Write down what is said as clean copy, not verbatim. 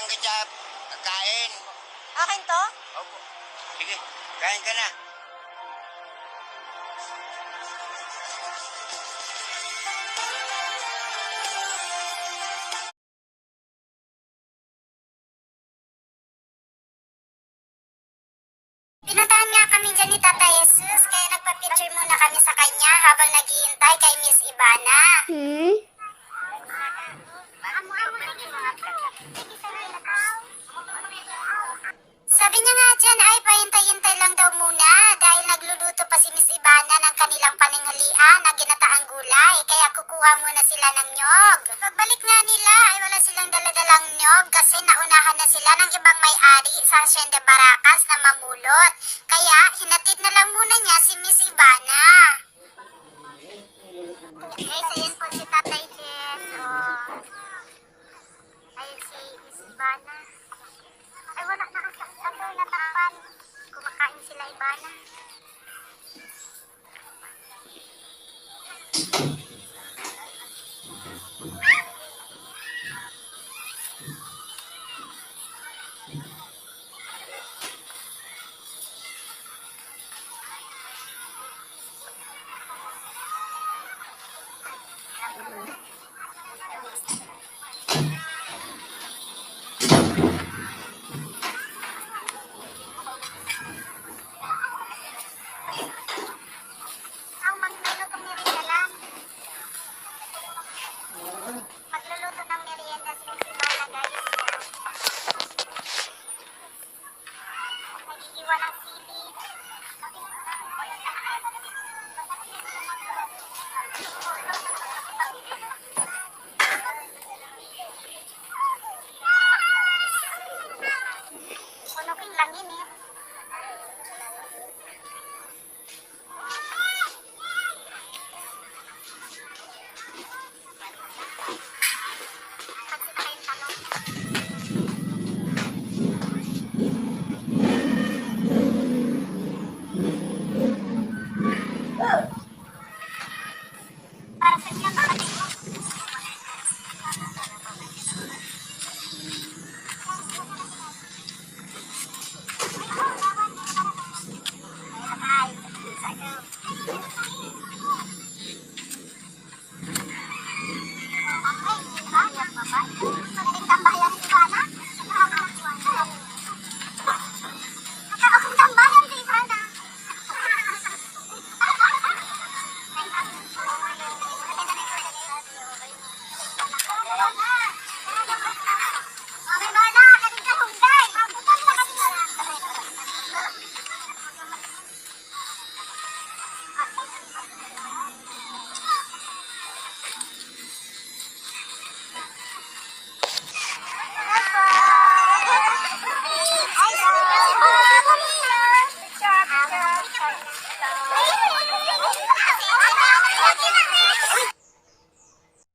lang kita kakain. Akin to? Opo. Sige, kain ka na. Pinuntahan nga kami dyan ni Tata Jesus, kaya nagpa-picture muna kami sa kanya habang naghihintay kay Miss Ivana. Sabi niya nga dyan ay pahintay-hintay lang daw muna dahil nagluluto pa si Miss Ivana ng kanilang pananghalian na ginataang gulay, kaya kukuha muna sila ng nyog. Pagbalik nga nila ay wala silang daladalang nyog kasi naunahan na sila ng ibang may-ari sa Hacienda Barracas na mamulot. Kaya hinatid na lang muna niya si Miss Ivana. Guys, ayan po si Tatay Jess. Ayun si Miss Ivana. Ay, wala na kasi natakpan. Kumakain sila Ivana.